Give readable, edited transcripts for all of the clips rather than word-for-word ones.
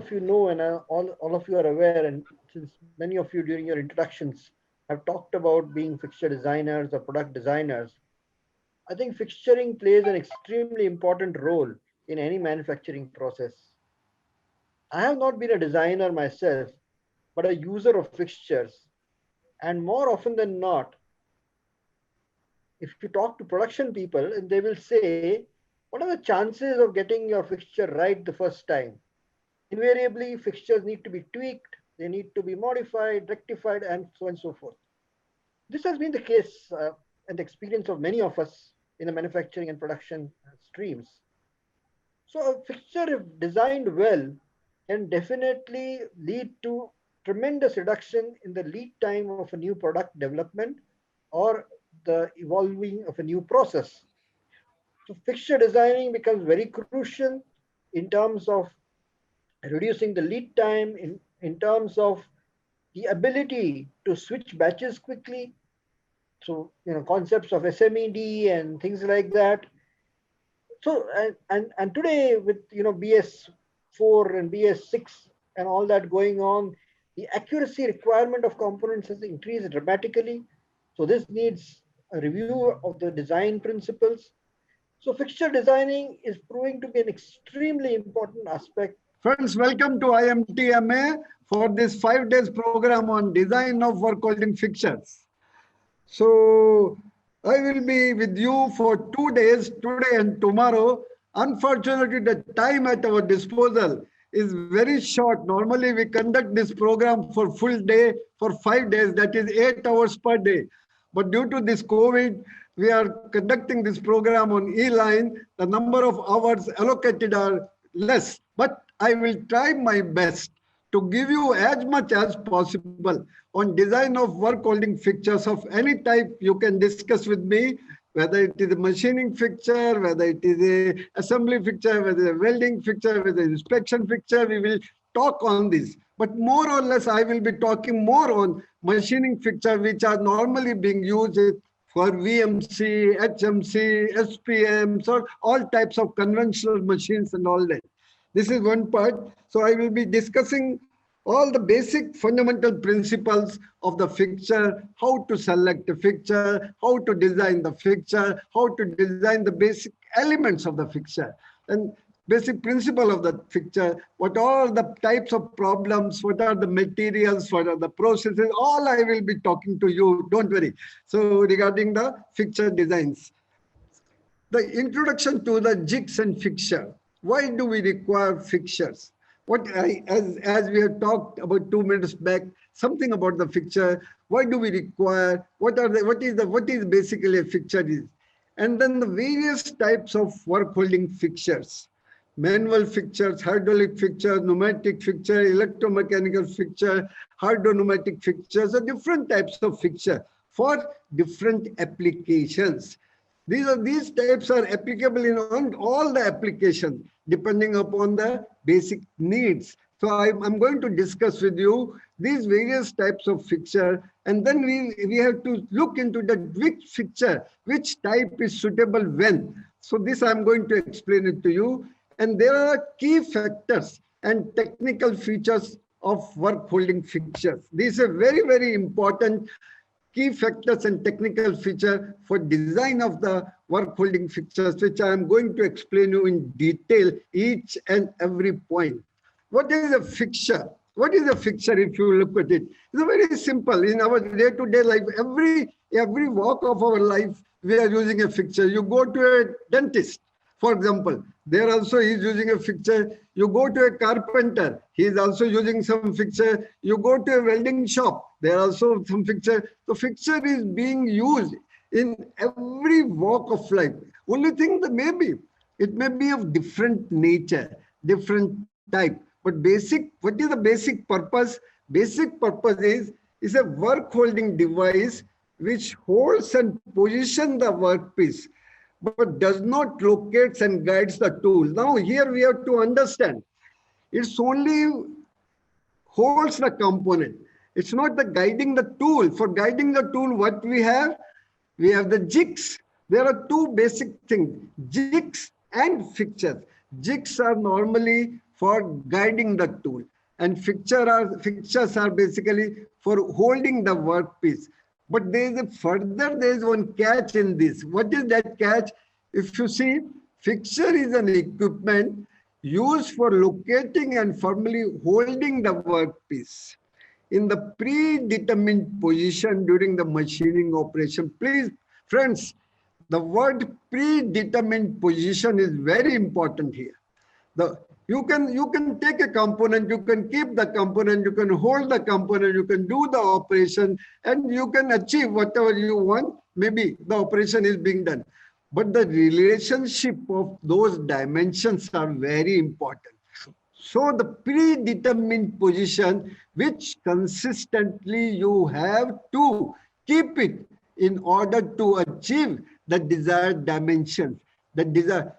of you know, and all of you are aware, and since many of you during your introductions have talked about being fixture designers or product designers, I think fixturing plays an extremely important role in any manufacturing process. I have not been a designer myself, but a user of fixtures. And more often than not, if you talk to production people, and they will say, what are the chances of getting your fixture right the first time? Invariably, fixtures need to be tweaked, they need to be modified, rectified, and so on and so forth. This has been the case and experience of many of us in the manufacturing and production streams. So, a fixture, if designed well, can definitely lead to tremendous reduction in the lead time of a new product development or the evolving of a new process. So, fixture designing becomes very crucial in terms of reducing the lead time, in terms of the ability to switch batches quickly. So, concepts of SMED and things like that. So, and today with, BS4 and BS6 and all that going on, the accuracy requirement of components has increased dramatically. So, this needs a review of the design principles. So, fixture designing is proving to be an extremely important aspect. Friends, welcome to IMTMA for this 5 days program on design of work holding fixtures. So I will be with you for 2 days, today and tomorrow. Unfortunately, the time at our disposal is very short. Normally, we conduct this program for full day for 5 days, that is 8 hours per day. But due to this COVID, we are conducting this program on e-line. The number of hours allocated are less, but I will try my best to give you as much as possible on design of work holding fixtures of any type. You can discuss with me, whether it is a machining fixture, whether it is a assembly fixture, whether a welding fixture, whether inspection fixture. We will talk on this. But more or less, I will be talking more on machining fixture, which are normally being used for VMC, HMC, SPMs, or all types of conventional machines and all that. This is one part. So I will be discussing all the basic fundamental principles of the fixture, how to select a fixture, how to design the fixture, how to design the basic elements of the fixture, and basic principle of the fixture, what are the types of problems, what are the materials, what are the processes, all I will be talking to you, don't worry. So regarding the fixture designs. The introduction to the jigs and fixture. Why do we require fixtures? As we have talked about 2 minutes back, something about the fixture. Why do we require? What is basically a fixture is? And then the various types of work holding fixtures. Manual fixtures, hydraulic fixtures, pneumatic fixture, electromechanical fixture, hydro-pneumatic fixtures, are different types of fixture for different applications. These types are applicable in all the applications, depending upon the basic needs. So I'm going to discuss with you these various types of fixture, and then we have to look into which fixture, which type is suitable when. So this I'm going to explain it to you. And there are key factors and technical features of work holding fixtures. These are very, very important key factors and technical feature for design of the work holding fixtures, which I am going to explain you in detail, each and every point. What is a fixture? What is a fixture if you look at it? It's very simple. In our day-to-day life, every walk of our life, we are using a fixture. You go to a dentist, for example, there also he is using a fixture. You go to a carpenter, he is also using some fixture. You go to a welding shop, there are also some fixture. The fixture is being used in every walk of life. Only thing that it may be of different nature, different type. But what is the basic purpose? Basic purpose is a work holding device which holds and positions the workpiece, but does not locate and guides the tool. Now here we have to understand, it's only holds the component. It's not the guiding the tool. For guiding the tool, what we have the jigs. There are two basic things, jigs and fixtures. Jigs are normally for guiding the tool. And fixtures are basically for holding the workpiece. But there is one catch in this. What is that catch? If you see, fixture is an equipment used for locating and firmly holding the workpiece in the predetermined position during the machining operation. Please, friends, the word predetermined position is very important here. You can take a component, you can keep the component, you can hold the component, you can do the operation, and you can achieve whatever you want. Maybe the operation is being done. But the relationship of those dimensions are very important. So the predetermined position, which consistently you have to keep it in order to achieve the desired dimensions.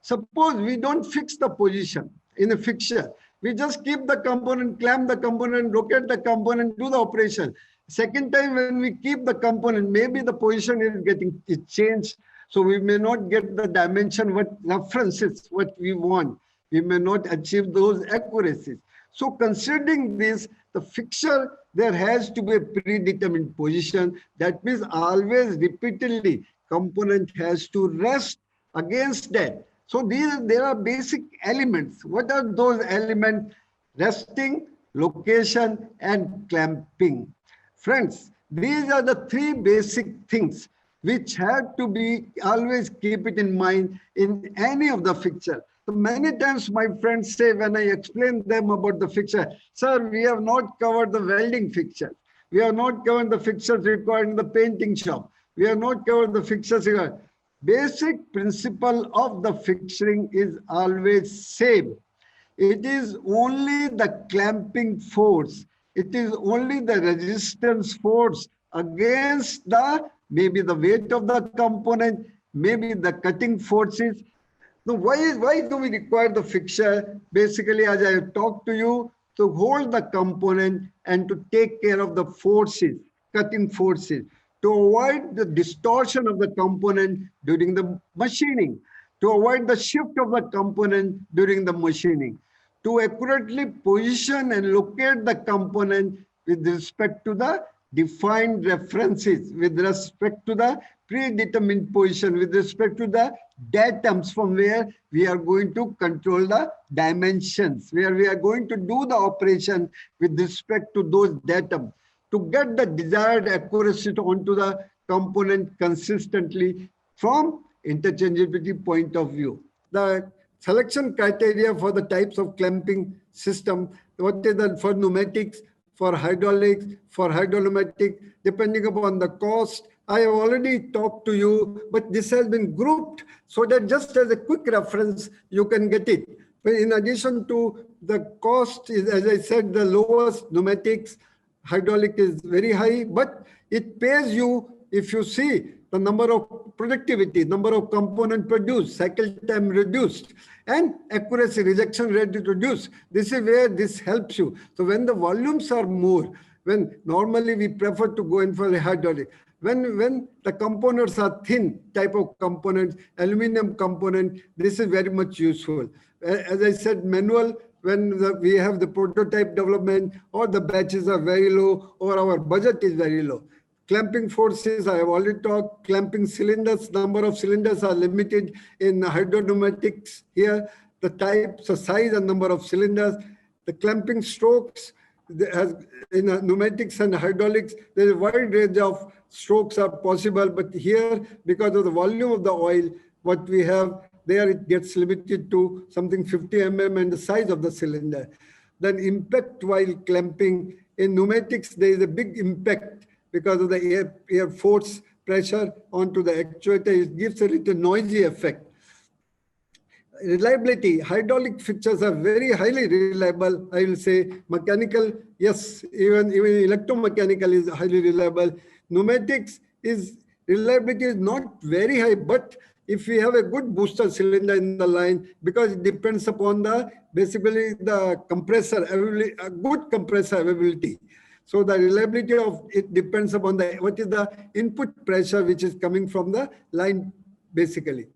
Suppose we don't fix the position in a fixture. We just keep the component, clamp the component, locate the component, do the operation. Second time when we keep the component, maybe the position is changed. So we may not get the dimension, what references, what we want. We may not achieve those accuracies. So considering this, the fixture, there has to be a predetermined position. That means always repeatedly component has to rest against that. So there are basic elements. What are those elements? Resting, location, and clamping. Friends, these are the three basic things which have to be always keep it in mind in any of the fixture. So many times my friends say when I explain them about the fixture, sir, we have not covered the welding fixture. We have not covered the fixtures required in the painting shop. We have not covered the fixtures required. Basic principle of the fixturing is always same. It is only the clamping force. It is only the resistance force against maybe the weight of the component, maybe the cutting forces. Now, why do we require the fixture? Basically, as I have talked to you, to hold the component and to take care of the forces, cutting forces, to avoid the distortion of the component during the machining, to avoid the shift of the component during the machining, to accurately position and locate the component with respect to the defined references, with respect to the predetermined position, with respect to the datums from where we are going to control the dimensions, where we are going to do the operation with respect to those datum, to get the desired accuracy onto the component consistently from interchangeability point of view. The selection criteria for the types of clamping system, what is that for pneumatics, for hydraulics, for hydropneumatic, depending upon the cost. I have already talked to you, but this has been grouped so that just as a quick reference, you can get it. But in addition to the cost, is, as I said, the lowest pneumatics, hydraulic is very high, but it pays you if you see the number of productivity, number of component produced, cycle time reduced, and accuracy, rejection rate reduced. This is where this helps you. So when the volumes are more, when normally we prefer to go in for a hydraulic, when the components are thin type of components, aluminum component, this is very much useful. As I said, manual, when we have the prototype development or the batches are very low or our budget is very low. Clamping forces, I have already talked. Clamping cylinders, number of cylinders are limited in hydropneumatics here. The types, the size and number of cylinders. The clamping strokes, in pneumatics and hydraulics, there is a wide range of strokes are possible. But here, because of the volume of the oil, what we have, there it gets limited to something 50 mm and the size of the cylinder. Then impact while clamping. In pneumatics, there is a big impact because of the air force pressure onto the actuator. It gives a little noisy effect. Reliability. Hydraulic fixtures are very highly reliable. I will say mechanical, yes, even electromechanical is highly reliable. Pneumatics is reliability is not very high, but if we have a good booster cylinder in the line, because it depends upon the basically the compressor availability, a good compressor availability. So the reliability of it depends upon the what is the input pressure which is coming from the line basically.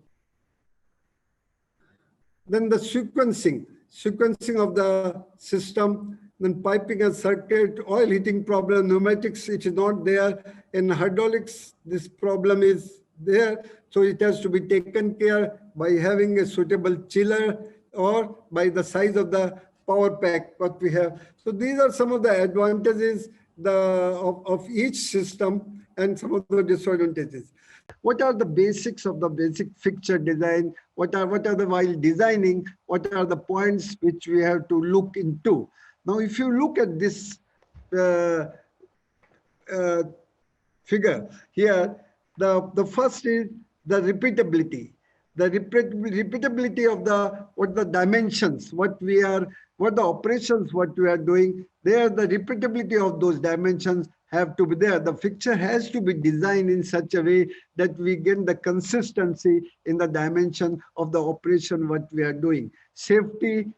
Then the sequencing. sequencing of the system, then piping and circuit, oil heating problem, pneumatics, it is not there. In hydraulics, this problem is there. So it has to be taken care by having a suitable chiller or by the size of the power pack what we have. So these are some of the advantages of each system and some of the disadvantages. What are the basics of the basic fixture design? What are the while designing? What are the points which we have to look into? Now, if you look at this figure here, the first is the repeatability. The repeatability of the dimensions, what the operations, what we are doing, there the repeatability of those dimensions have to be there. The fixture has to be designed in such a way that we get the consistency in the dimension of the operation what we are doing. Safety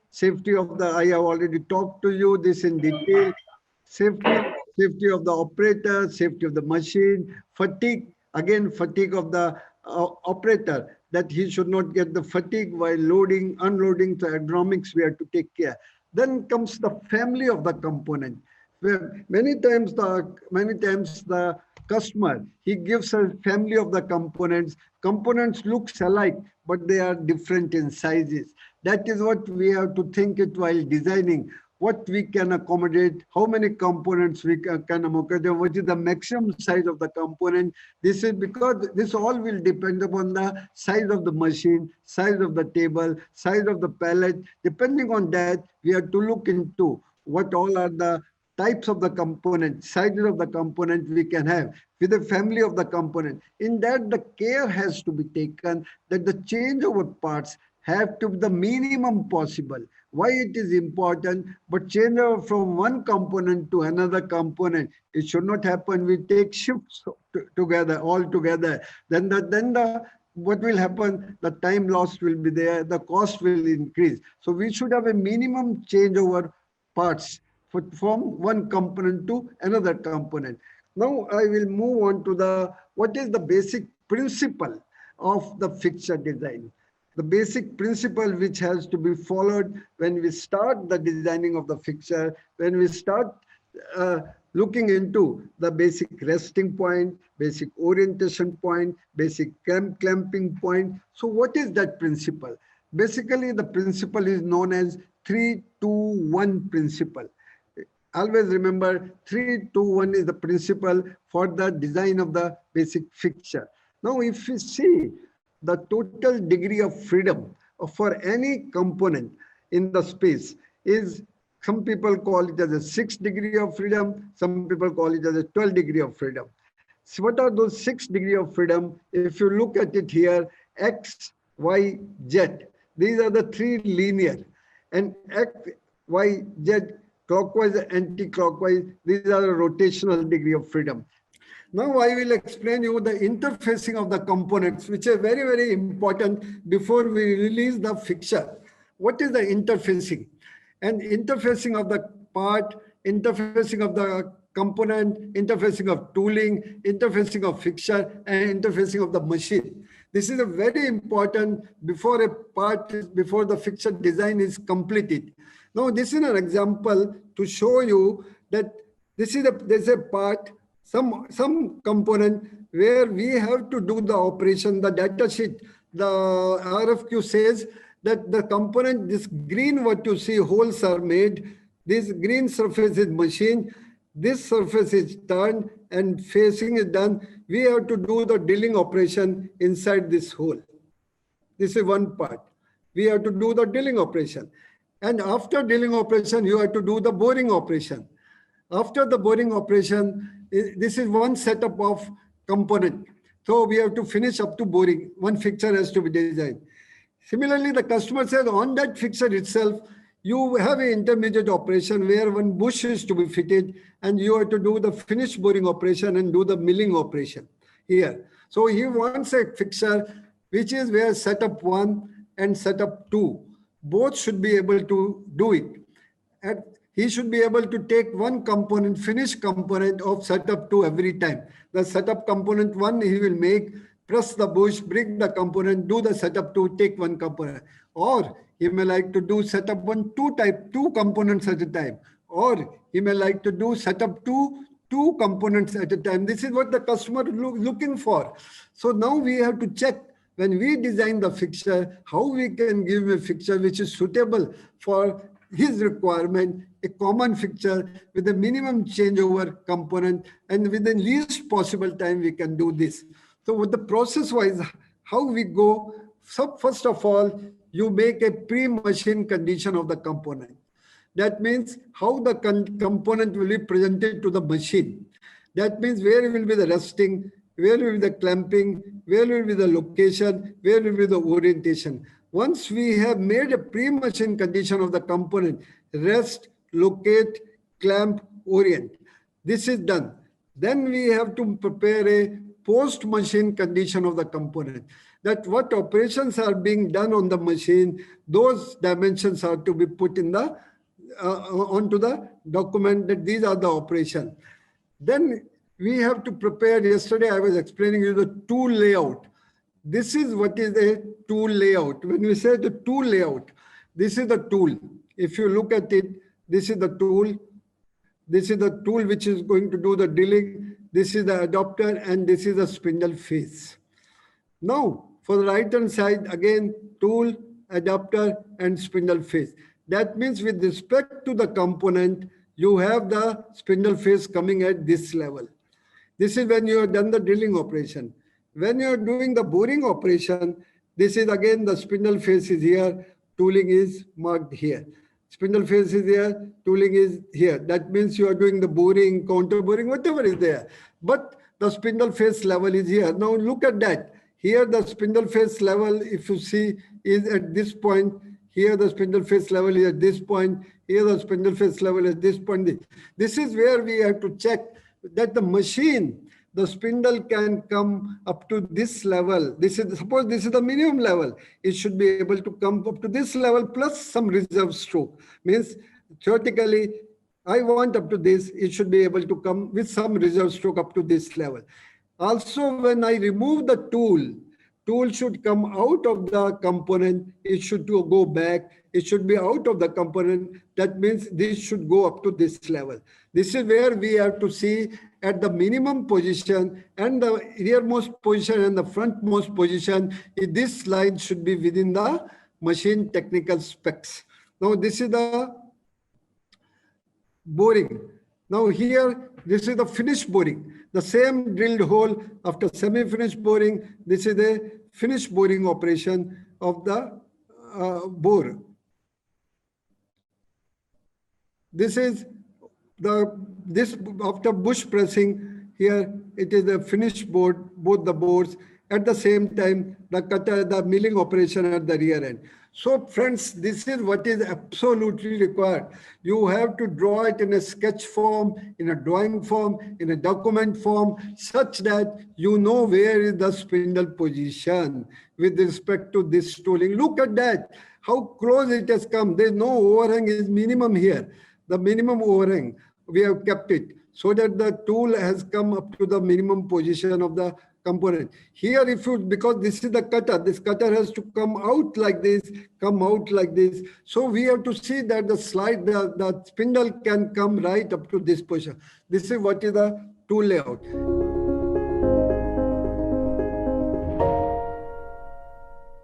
of the, I have already talked to you this in detail. Safety of the operator, safety of the machine, fatigue of the operator, that he should not get the fatigue while loading, unloading. The ergonomics we have to take care. Then comes the family of the component, where many times the customer, he gives a family of the components. Components looks alike, but they are different in sizes. That is what we have to think it while designing. What we can accommodate, how many components we can accommodate, what is the maximum size of the component. This is because this all will depend upon the size of the machine, size of the table, size of the pallet. Depending on that, we have to look into what all are the types of the component, sizes of the component we can have with the family of the component. In that, the care has to be taken that the changeover parts have to be the minimum possible. Why it is important, but change over from one component to another component, it should not happen. We take shifts together, all together. Then what will happen? The time lost will be there. The cost will increase. So we should have a minimum changeover parts from one component to another component. Now I will move on to what is the basic principle of the fixture design. The basic principle which has to be followed when we start the designing of the fixture, when we start looking into the basic resting point, basic orientation point, basic clamping point. So what is that principle? Basically, the principle is known as 3-2-1 principle. Always remember 3-2-1 is the principle for the design of the basic fixture. Now, if we see the total degree of freedom for any component in the space is, some people call it as a 6 degree of freedom, some people call it as a 12 degree of freedom. So what are those 6 degree of freedom? If you look at it here, X, Y, Z, these are the 3 linear, and X, Y, Z, clockwise, anti-clockwise, these are the rotational degree of freedom. Now I will explain you the interfacing of the components, which are very, very important before we release the fixture. What is the interfacing? And interfacing of the part, interfacing of the component, interfacing of tooling, interfacing of fixture, and interfacing of the machine. This is a very important before the fixture design is completed. Now this is an example to show you that there's a part, some component where we have to do the operation. The data sheet, the RFQ says that the component, this green what you see holes are made, this green surface is machined, this surface is turned and facing is done. We have to do the drilling operation inside this hole. This is one part. We have to do the drilling operation. And after drilling operation, you have to do the boring operation. After the boring operation, this is one setup of component. So we have to finish up to boring. One fixture has to be designed. Similarly, the customer says on that fixture itself, you have an intermediate operation where one bush is to be fitted and you have to do the finished boring operation and do the milling operation here. So he wants a fixture which is where setup 1 and setup 2, both should be able to do it. And he should be able to take one component, finished component of setup 2 every time. The setup component 1 he will make, press the bush, bring the component, do the setup 2, take one component. Or He may like to do setup two components at a time, or he may like to do setup two components at a time. This is what the customer looking for. So now we have to check when we design the fixture, how we can give a fixture which is suitable for his requirement, a common fixture with a minimum changeover component, and within least possible time we can do this. So with the process wise, how we go, so first of all, you make a pre-machine condition of the component. That means how the component will be presented to the machine. That means where will be the resting, where will be the clamping, where will be the location, where will be the orientation. Once we have made a pre-machine condition of the component, rest, locate, clamp, orient. This is done. Then we have to prepare a post-machine condition of the component. That what operations are being done on the machine, those dimensions are to be put in the onto the document that these are the operations. Then we have to prepare, yesterday I was explaining you the tool layout. This is what is a tool layout. When we say the tool layout, this is the tool. If you look at it, this is the tool. This is the tool which is going to do the drilling. This is the adapter, and this is the spindle face. Now, for the right hand side, again, tool, adapter, and spindle face. That means with respect to the component, you have the spindle face coming at this level. This is when you have done the drilling operation. When you are doing the boring operation, this is again the spindle face is here, tooling is marked here. Spindle face is here, tooling is here. That means you are doing the boring, counter boring, whatever is there. But the spindle face level is here. Now look at that. Here the spindle face level, if you see, is at this point. Here the spindle face level is at this point. Here the spindle face level is this point. This is where we have to check that the machine, the spindle can come up to this level. This is, suppose this is the minimum level. It should be able to come up to this level plus some reserve stroke. Means theoretically, I want up to this, it should be able to come with some reserve stroke up to this level. Also, when I remove the tool should come out of the component. It should go back. It should be out of the component. That means this should go up to this level. This is where we have to see at the minimum position and the rearmost position and the frontmost position. This line should be within the machine technical specs. Now this is the boring. Now here, this is the finished boring. The same drilled hole after semi-finished boring. This is the finished boring operation of the bore. This is this after bush pressing. Here it is the finished board, both the boards. At the same time, the cutter, the milling operation at the rear end. So friends, this is what is absolutely required. You have to draw it in a sketch form, in a drawing form, in a document form, such that you know where is the spindle position with respect to this tooling. Look at that, how close it has come. There's no overhang, is minimum here. The minimum overhang, we have kept it so that the tool has come up to the minimum position of the component. Here, if you, because this is the cutter, this cutter has to come out like this, come out like this. So we have to see that the slide, the spindle can come right up to this position. This is what is the tool layout.